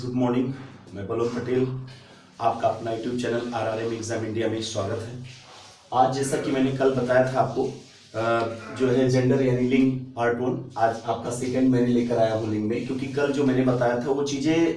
Good morning. मैं बलोन पटेल, आपका अपना YouTube channel RRM exam India में स्वागत है। आज जैसा कि मैंने कल बताया था आपको जो है जेंडर यानी लिंग पार्ट 1, आज आपका सेकंड मैंने लेकर आया हूँ लिंग में, क्योंकि कल जो मैंने बताया था वो चीज़ें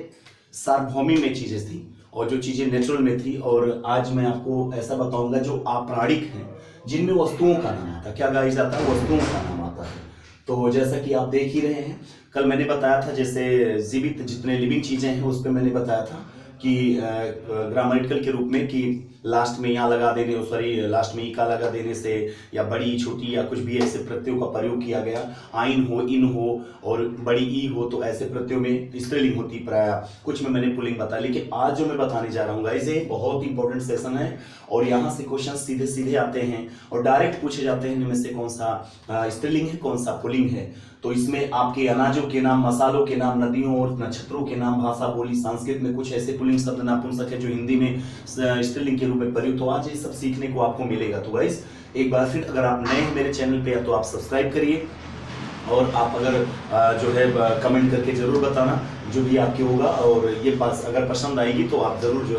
सार्वभौमिक में चीज़ें थी और जो चीज़ें नेचुरल में थी, और आज मैं आपको ऐसा बताऊंगा जो आपराणिक हैं जिनमें वस्तुओं का नाम आता है। क्या गाइस जाता है? वस्तुओं का नाम आता है। तो जैसा कि आप देख ही रहे हैं, कल मैंने बताया था जैसे जीवित जितने लिविंग चीजें हैं उस पर मैंने बताया था कि ग्रामेटिकल के रूप में कि लास्ट में यहाँ लगा देने, सॉरी लास्ट में इका लगा देने से या बड़ी छोटी या कुछ भी ऐसे प्रत्ययों का प्रयोग किया गया, आइन हो, इन हो और बड़ी ई हो, तो ऐसे प्रत्ययों में स्त्रीलिंग होती प्राय। कुछ में मैंने पुल्लिंग बताया, लेकिन आज जो मैं बताने जा रहा हूँ गाइस ये बहुत इंपॉर्टेंट सेशन है और यहाँ से क्वेश्चन सीधे सीधे आते हैं और डायरेक्ट पूछे जाते हैं इनमें से कौन सा स्त्रीलिंग है कौन सा पुल्लिंग है। तो इसमें आपके अनाजों के नाम, मसालों के नाम, नदियों और नक्षत्रों के नाम, भाषा बोली, संस्कृत में कुछ ऐसे पुल्लिंग शब्द नपुंसक है जो हिंदी में स्त्रीलिंग के रूप में प्रयुक्त। तो आज ये सब सीखने को आपको मिलेगा। तो गाइस एक बार फिर अगर आप नए हैं मेरे चैनल पे तो आप सब्सक्राइब करिए और आप अगर जो है कमेंट करके जरूर बताना जो भी आपके होगा, और ये बात अगर पसंद आएगी तो आप जरूर जो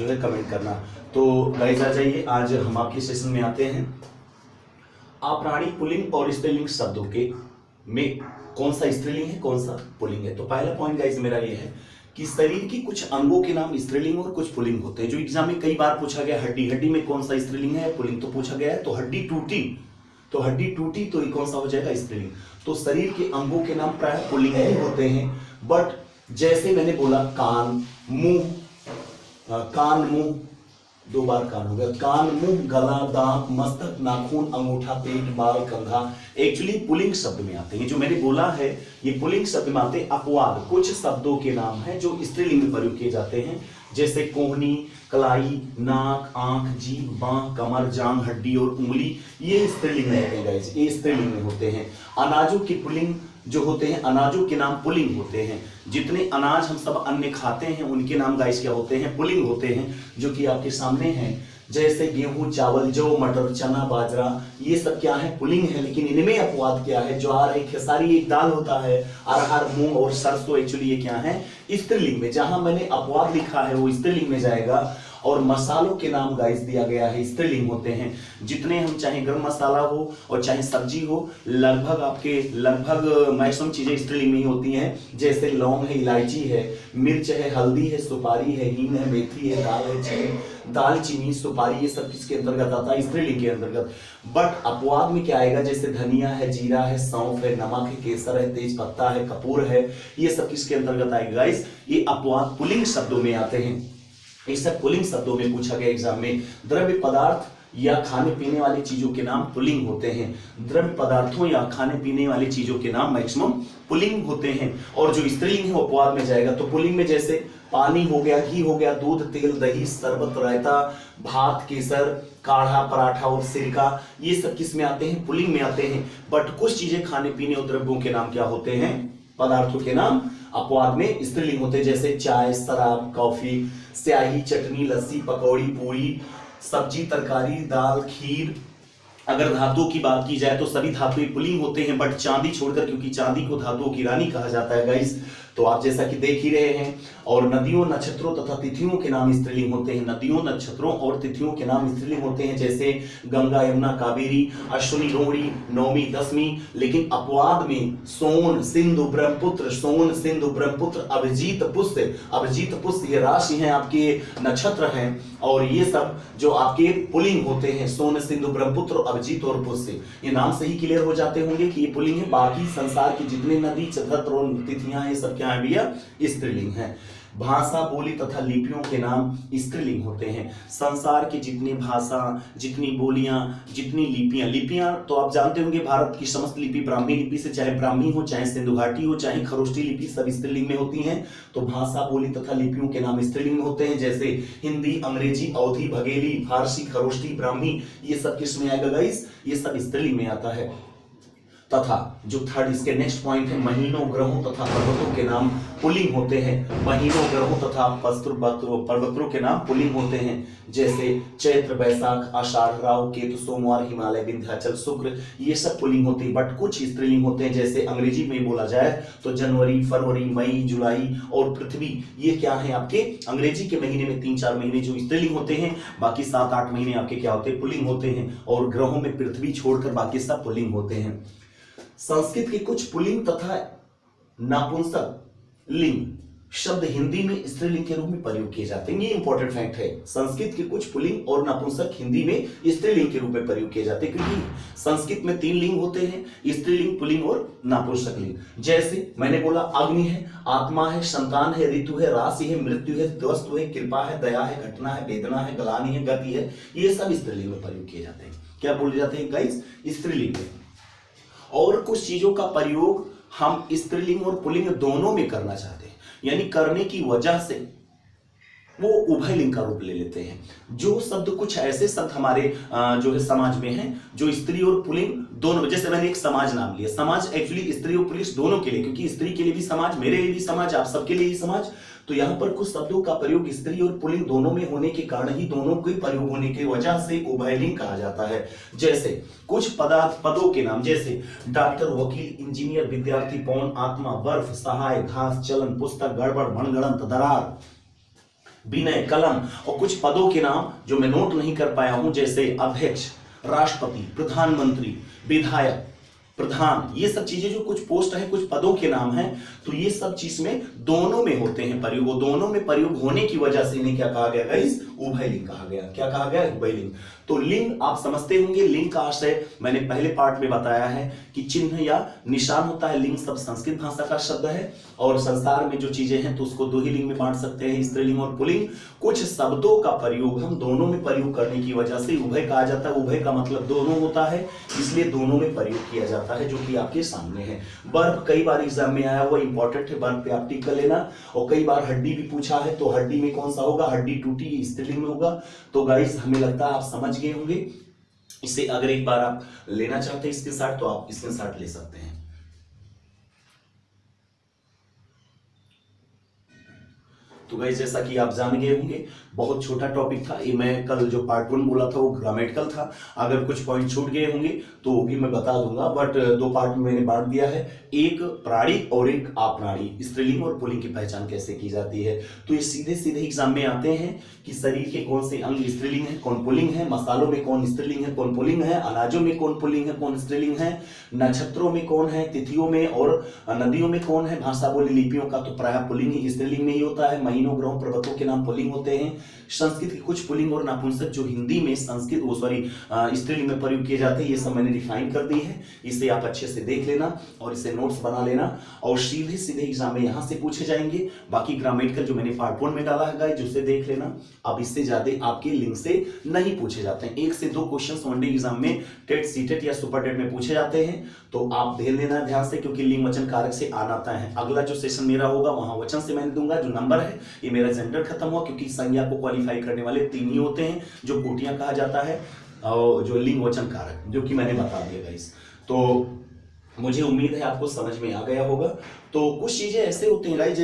है कमेंट करना। तो गाइस आ जाइए, आज हम आपके सेशन में आते हैं। आपराणिक पुल्लिंग और स्त्रीलिंग शब्दों के में कौन सा स्त्रीलिंग है कौन सा पुल्लिंग है। तो पहला पॉइंट गाइस मेरा ये है कि शरीर की कुछ अंगों के नाम स्त्रीलिंग और कुछ पुल्लिंग होते हैं, जो एग्जाम में कई बार पूछा गया। हड्डी में कौन सा स्त्रीलिंग है पुल्लिंग तो पूछा गया है। तो हड्डी टूटी तो ये कौन सा हो जाएगा? स्त्रीलिंग। तो शरीर के अंगों के नाम प्राय पुल्लिंग ही होते हैं। बट जैसे मैंने बोला कान मुंह, दो बार कान हो गया, कान, मुंह, गला, दांत, मस्तक, नाखून, अंगूठा, पेट, बाल, कंधा, एक्चुअली पुल्लिंग शब्द में आते हैं। जो मैंने बोला है ये पुल्लिंग शब्द में आते हैं। अपवाद कुछ शब्दों के नाम हैं जो स्त्रीलिंग में प्रयोग किए जाते हैं, जैसे कोहनी, कलाई, नाक, आंख, जीभ, बांह, कमर, जांग, हड्डी और उंगली, ये स्त्रीलिंग में होते हैं गाइस, ये स्त्रीलिंग में होते हैं। अनाजों की पुल्लिंग जो होते हैं, अनाजों के नाम पुल्लिंग होते हैं। जितने अनाज हम सब अन्य खाते हैं उनके नाम गाइस क्या होते हैं? पुल्लिंग होते हैं, जो कि आपके सामने हैं। जैसे गेहूं, चावल, जौ, मटर, चना, बाजरा, ये सब क्या है? पुल्लिंग है। लेकिन इनमें अपवाद क्या है? ज्वार है, खेसारी एक दाल होता है, अरहर, मूंग और सरसों, एक्चुअली ये क्या है? स्त्रीलिंग में। जहां मैंने अपवाद लिखा है वो स्त्रीलिंग में जाएगा। और मसालों के नाम गाइस दिया गया है, स्त्रीलिंग होते हैं। जितने हम चाहे गरम मसाला हो और चाहे सब्जी हो, लगभग मैक्सिमम चीजें स्त्रीलिंग में ही होती हैं। जैसे लौंग है, इलायची है, मिर्च है, हल्दी है, सुपारी है, हींग है, मेथी है, दाल है, चीनी, दालचीनी, सुपारी, ये सब किसके अंतर्गत आता है? स्त्रीलिंग के अंतर्गत। बट अपवाद में क्या आएगा? जैसे धनिया है, जीरा है, सौंफ है, नमक है, केसर है, तेज पत्ता है, कपूर है, ये सब किसके अंतर्गत आएगा गाइस? ये अपवाद पुल्लिंग शब्दों में आते हैं। ये सब पुल्लिंग शब्दों में पूछा गया एग्जाम में। द्रव्य पदार्थ या खाने पीने वाली चीजों के नाम पुल्लिंग होते हैं। द्रव्य पदार्थों या खाने पीने वाली चीजों के नाम मैक्सिमम पुल्लिंग होते हैं, और जो स्त्रीलिंग है वो अपवाद में जाएगा। तो पुल्लिंग में जैसे पानी हो गया, घी हो गया, दूध, तेल, दही, शरबत, रायता, भात, केसर, काढ़ा, पराठा और सिरका, ये सब किस में आते हैं? पुल्लिंग में आते हैं। बट कुछ चीजें खाने पीने और द्रव्यों के नाम क्या होते हैं? पदार्थों के नाम अपवाद में स्त्रीलिंग होते हैं। जैसे चाय, शराब, कॉफी, स्याही, चटनी, लस्सी, पकौड़ी, पूरी, सब्जी, तरकारी, दाल, खीर। अगर धातुओं की बात की जाए तो सभी धातुएं पुल्लिंग होते हैं, बट चांदी छोड़कर, क्योंकि चांदी को धातुओं की रानी कहा जाता है गाइस। तो आप जैसा कि देख ही रहे हैं। और नदियों, नक्षत्रों तथा तिथियों के नाम स्त्रीलिंग होते हैं। नदियों, नक्षत्रों और तिथियों के नाम स्त्रीलिंग होते हैं, जैसे गंगा, यमुना, कावेरी, अश्विनी, रोहिणी, नवमी, दशमी। लेकिन अपवाद में सोन, सिंधु, ब्रह्मपुत्र, सोन, सिंधु, ब्रह्मपुत्र, अभिजीत, पुष्य, ये राशि हैं, आपके नक्षत्र हैं, और ये सब जो आपके पुल्लिंग होते हैं, सोन, सिंधु, ब्रह्मपुत्र, अभिजीत और पुष्य, ये नाम से ही क्लियर हो जाते होंगे कि ये पुल्लिंग है। बाकी संसार की जितने नदी, नक्षत्र और तिथियां हैं, सब क्या है भैया? स्त्रीलिंग है। भाषा, बोली तथा लिपियों के नाम स्त्रीलिंग होते हैं। संसार की जितनी भाषा, जितनी बोलियां, जितनी लिपियां तो आप जानते होंगे भारत की समस्त लिपि ब्राह्मी लिपि से, चाहे ब्राह्मी हो, चाहे सिंधु घाटी हो, चाहे खरोष्टी लिपि, सब स्त्रीलिंग में होती हैं। तो भाषा, बोली तथा लिपियों के नाम स्त्रीलिंग में होते हैं, जैसे हिंदी, अंग्रेजी, अवधी, बघेली, फारसी, खरोष्टी, ब्राह्मी, ये सब किस में आएगा गाइस? ये सब स्त्रीलिंग में आता है। तथा जो थर्ड इसके नेक्स्ट पॉइंट है, महीनों ग्रहों तथा पर्वतों के नाम पुल्लिंग होते हैं। महीनों ग्रहों तथा पर्वतों के नाम पुल्लिंग होते हैं, जैसे चैत्र, बैसाख, आषाढ़, राहु, केतु, सोमवार, हिमालय, विंध्याचल, शुक्र, ये सब पुल्लिंग होती है। बट कुछ स्त्रीलिंग होते हैं, जैसे अंग्रेजी में बोला जाए तो जनवरी, फरवरी, मई, जुलाई और पृथ्वी, ये क्या है आपके अंग्रेजी के महीने में 3-4 महीने जो स्त्रीलिंग होते हैं, बाकी 7-8 महीने आपके क्या होते हैं, पुल्लिंग होते हैं। और ग्रहों में पृथ्वी छोड़कर बाकी सब पुल्लिंग होते हैं। संस्कृत के कुछ पुल्लिंग तथा नपुंसक लिंग शब्द हिंदी में स्त्रीलिंग के रूप में प्रयोग किए जाते हैं। ये इंपॉर्टेंट फैक्ट है, संस्कृत के कुछ पुल्लिंग और नपुंसक हिंदी में स्त्रीलिंग के रूप में प्रयोग किए जाते हैं, क्योंकि संस्कृत में 3 लिंग होते हैं, स्त्रीलिंग, पुल्लिंग और नपुंसक लिंग। जैसे मैंने बोला, अग्नि है, आत्मा है, संतान है, ऋतु है, राशि है, मृत्यु है, वस्तु है, कृपा है, दया है, घटना है, वेदना है, ग्लानि है, गति है, ये सब स्त्रीलिंग में प्रयोग किए जाते हैं। क्या बोले जाते हैं गाइस, स्त्रीलिंग में। और कुछ चीजों का प्रयोग हम स्त्रीलिंग और पुल्लिंग दोनों में करना चाहते हैं, यानी करने की वजह से वो उभय लिंग का रूप ले लेते हैं। जो शब्द, कुछ ऐसे शब्द हमारे जो है समाज में हैं, जो स्त्री और पुल्लिंग दोनों, जैसे मैंने एक समाज नाम लिया, समाज एक्चुअली स्त्री और पुरुष दोनों के लिए, क्योंकि स्त्री के लिए भी समाज, मेरे लिए भी समाज, आप सबके लिए ही समाज। तो यहां पर कुछ शब्दों का प्रयोग स्त्री और पुल्लिंग दोनों में होने के कारण ही, दोनों के प्रयोग होने की वजह से उभयलिंग कहा जाता है। जैसे कुछ पदों के नाम, जैसे डॉक्टर, वकील, इंजीनियर, विद्यार्थी, पौन, आत्मा, बर्फ, सहाय, घास, चलन, पुस्तक, गड़बड़, मनगढ़ंत, दरार, विनय, कलम। और कुछ पदों के नाम जो मैं नोट नहीं कर पाया हूं, जैसे अध्यक्ष, राष्ट्रपति, प्रधानमंत्री, विधायक, प्रधान, ये सब चीजें जो कुछ पोस्ट है, कुछ पदों के नाम हैं, तो ये सब चीज में दोनों में होते हैं प्रयोग। वो दोनों में प्रयोग होने की वजह से इन्हें क्या कहा गया गाइस, उभयलिंग कहा गया। क्या कहा गया, उभयलिंग। तो लिंग आप समझते होंगे, लिंग का आशय मैंने पहले पार्ट में बताया है कि चिन्ह या निशान होता है। लिंग शब्द संस्कृत भाषा का शब्द है, और संसार में जो चीजें हैं तो उसको 2 ही लिंग में बांट सकते हैं, स्त्रीलिंग और पुल्लिंग। कुछ शब्दों का प्रयोग हम दोनों में प्रयोग करने की वजह से उभय कहा जाता है। उभय का मतलब दोनों होता है, इसलिए दोनों में प्रयोग किया जाता है, जो कि आपके सामने है। बर्फ कई बार एग्जाम में आया हुआ, इंपॉर्टेंट है, बर्फ पे आप टिक कर लेना। और कई बार हड्डी भी पूछा है, तो हड्डी में कौन सा होगा, हड्डी टूटी, स्त्रीलिंग में होगा। तो गाइस हमें लगता है आप समझ गए होंगे। इसे अगर एक बार आप लेना चाहते हैं स्क्रीनशॉट, तो आप स्क्रीनशॉट ले सकते हैं। तो गाइस जैसा कि आप जान गए होंगे, बहुत छोटा टॉपिक था ये। मैं कल जो पार्ट 1 बोला था वो ग्रामेटिकल था, अगर कुछ पॉइंट छूट गए होंगे तो वो भी मैं बता दूंगा। बट 2 पार्ट में मैंने बांट दिया है, एक प्राणी और एक अप्राणी, स्त्रीलिंग और पुल्लिंग की पहचान कैसे की जाती है। तो ये सीधे सीधे एग्जाम में आते हैं कि शरीर के कौन से अंग स्त्रीलिंग है, कौन पुल्लिंग है, मसालों में कौन स्त्रीलिंग है, कौन पुल्लिंग है, अनाजों में कौन पुल्लिंग है, कौन स्त्रीलिंग है, नक्षत्रों में कौन है, तिथियों में और नदियों में कौन है। भाषा बोली लिपियों का तो प्रायः पुल्लिंग ही स्त्रीलिंग में ही होता है। महीनों, ग्रहों, पर्वतों के नाम पुल्लिंग होते हैं। संस्कृत के कुछ पुल्लिंग और नपुंसक जो हिंदी में स्त्रीलिंग में प्रयोग किए जाते हैं, ये सब मैंने डिफाइन कर दी है। इसे आप अच्छे से देख लेना और इसे नोट्स बना लेना, और सीधे सीधे एग्जाम में यहां से पूछे जाएंगे। बाकी ग्रामेटिकल जो मैंने पार्ट 1 में डाला है गाइस, जिसे देख लेना। अब इससे ज्यादा आपके लिंक से नहीं पूछे जाते हैं। 1 से 2 क्वेश्चन वनडे एग्जाम में टेट, सीटेट या सुपर टेट में पूछे जाते हैं, तो आप देख लेना ध्यान से, क्योंकि लिंग वचन कारक से आता है। अगला जो सेशन मेरा होगा वहां वचन से मैंने दूंगा। जो नंबर है ये मेरा जेंडर खत्म हुआ, क्योंकि संज्ञा को क्वालिफाई करने वाले 3 ही होते हैं, जो कोटियां कहा जाता है, और जो लिंग वचन कारक, जो कि मैंने बता दिया गाइस। तो मुझे उम्मीद है आपको समझ में आ गया होगा। तो कुछ चीजें ऐसे होते हैं गाइस,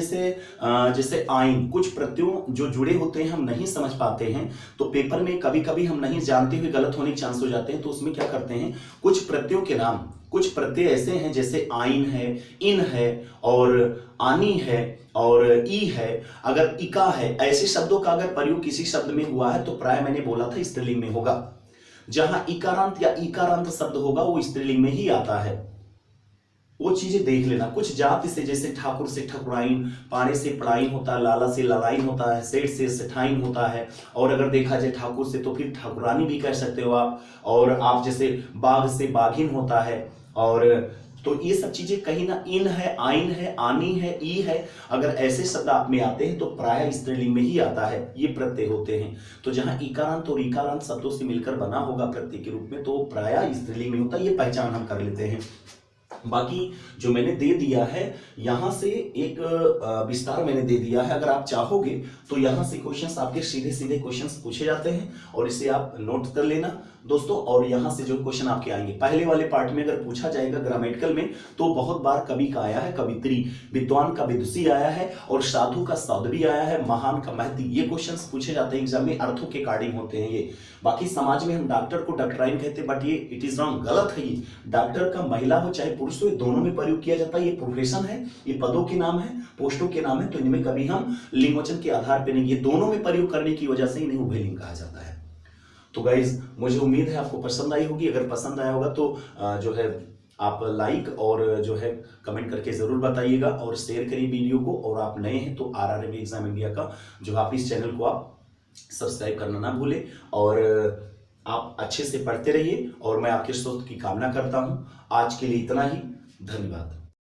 जैसे आइन, कुछ प्रत्ययों जो जुड़े होते हैं हम नहीं समझ पाते हैं, तो पेपर में कभी कभी हम नहीं जानते हुए गलत होने के चांस हो जाते हैं। तो उसमें क्या करते हैं, कुछ प्रत्ययों के नाम, कुछ प्रत्यय ऐसे हैं जैसे आइन है, इन है और आनी है और ई है, अगर इका है, ऐसे शब्दों का अगर प्रयोग किसी शब्द में हुआ है तो प्राय मैंने बोला था स्त्रीलिंग में होगा। जहां इकारांत या इकारांत शब्द होगा वो स्त्रीलिंग में ही आता है। वो चीजें देख लेना। कुछ जाति से, जैसे ठाकुर से ठकुराइन, पाड़े से पड़ाइन होता है, लाला से लालाइन होता है, सेठ से सेठाइन होता है, और अगर देखा जाए ठाकुर से तो फिर ठाकुरानी भी कह सकते हो आप, और आप जैसे बाघ से बाघिन होता है। और तो ये सब चीजें कहीं ना इन है, आइन है, आनी है, ई है, अगर ऐसे शब्द आप में आते हैं तो प्राय स्त्रीलिंग में ही आता है, ये प्रत्यय होते हैं। तो जहां इकारांत और इकारांत शब्दों से मिलकर बना होगा प्रत्यय के रूप में, तो प्राय स्त्रीलिंग में होता है। ये पहचान हम कर लेते हैं। बाकी जो मैंने दे दिया है यहां से एक विस्तार मैंने दे दिया है, अगर आप चाहोगे तो यहां से क्वेश्चंस आपके सीधे सीधे क्वेश्चंस पूछे जाते हैं और इसे आप नोट कर लेना दोस्तों। और यहां से जो क्वेश्चन आपके आएंगे पहले वाले पार्ट में अगर पूछा जाएगा ग्रामेटिकल में तो बहुत बार कवि का आया है कवित्री, विद्वान का विदुषी आया है और साधु का साध्वी आया है, महान का महती। ये क्वेश्चंस पूछे जाते हैं एग्जाम में, अर्थों के अकॉर्डिंग होते हैं ये। बाकी समाज में हम डॉक्टर को डॉक्टराइन कहते हैं, बट ये इट इज रॉन्ग, गलत है ये। डॉक्टर का महिला हो चाहे पुरुष हो दोनों में प्रयोग किया जाता है। ये प्रोफेशन है, ये पदों के नाम है, पोस्टों के नाम है, तो इनमें कभी हम लिंगवचन के आधार पर नहीं, ये दोनों में प्रयोग करने की वजह से इन्हें उभयलिंग कहा जाता है। तो गाइज मुझे उम्मीद है आपको पसंद आई होगी, अगर पसंद आया होगा तो जो है आप लाइक और जो है कमेंट करके जरूर बताइएगा और शेयर करिए वीडियो को। और आप नए हैं तो RRB एग्जाम इंडिया का जो आप इस चैनल को आप सब्सक्राइब करना ना भूलें और आप अच्छे से पढ़ते रहिए और मैं आपके स्वस्थ की कामना करता हूं। आज के लिए इतना ही, धन्यवाद।